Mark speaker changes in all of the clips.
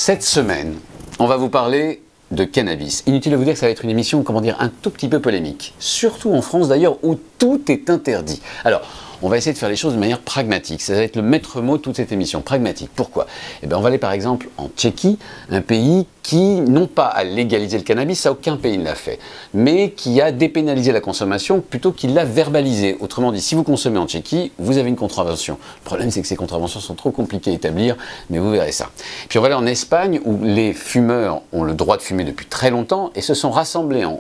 Speaker 1: cette semaine, on va vous parler de cannabis. Inutile de vous dire que ça va être une émission, comment dire, un tout petit peu polémique. Surtout en France d'ailleurs, où tout est interdit. Alors, on va essayer de faire les choses de manière pragmatique. Ça va être le maître mot de toute cette émission. Pragmatique. Pourquoi? Eh bien, on va aller par exemple en Tchéquie, un pays qui, non pas a légalisé le cannabis, ça aucun pays ne l'a fait, mais qui a dépénalisé la consommation plutôt qu'il l'a verbalisé. Autrement dit, si vous consommez en Tchéquie, vous avez une contravention. Le problème, c'est que ces contraventions sont trop compliquées à établir, mais vous verrez ça. Puis on va aller en Espagne, où les fumeurs ont le droit de fumer depuis très longtemps et se sont rassemblés en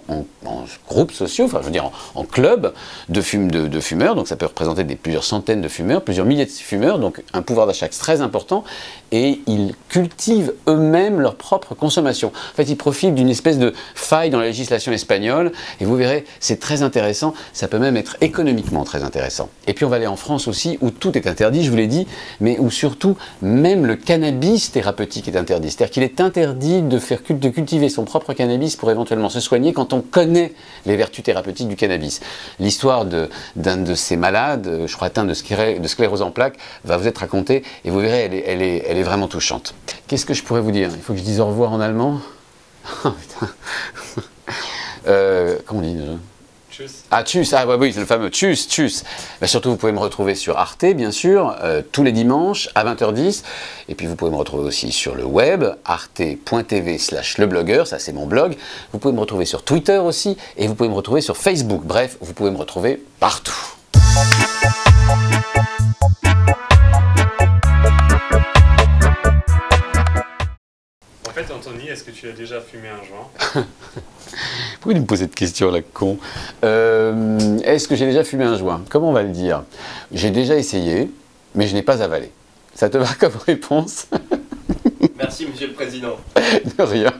Speaker 1: groupes sociaux, enfin je veux dire en clubs de fumeurs, donc ça peut représenter plusieurs centaines de fumeurs, plusieurs milliers de fumeurs, donc un pouvoir d'achat très important, et ils cultivent eux-mêmes leur propre consommation. En fait, ils profitent d'une espèce de faille dans la législation espagnole, et vous verrez, c'est très intéressant, ça peut même être économiquement très intéressant. Et puis on va aller en France aussi, où tout est interdit, je vous l'ai dit, mais où surtout, même le cannabis thérapeutique est interdit. C'est-à-dire qu'il est interdit de cultiver son propre cannabis pour éventuellement se soigner quand on connaît les vertus thérapeutiques du cannabis. L'histoire d'un de ces malades, je crois atteint de sclérose en plaques, va vous être racontée, et vous verrez, elle est vraiment touchante. Qu'est-ce que je pourrais vous dire? Il faut que je dise au revoir en allemand. Oh, putain. Comment on dit déjà? Tchuss. Ah, tchuss, ah ouais, oui, c'est le fameux tchuss, tchuss. Ben, surtout, vous pouvez me retrouver sur Arte, bien sûr, tous les dimanches à 20h10. Et puis, vous pouvez me retrouver aussi sur le web, arte.tv/leblogueur, ça c'est mon blog. Vous pouvez me retrouver sur Twitter aussi, et vous pouvez me retrouver sur Facebook. Bref, vous pouvez me retrouver partout.
Speaker 2: En fait, Anthony, est-ce que tu as déjà fumé un joint?
Speaker 1: Pourquoi tu me poses cette question, la con? Est-ce que j'ai déjà fumé un joint? Comment on va le dire? J'ai déjà essayé, mais je n'ai pas avalé. Ça te va comme réponse?
Speaker 3: Merci, Monsieur le Président.
Speaker 1: De rien.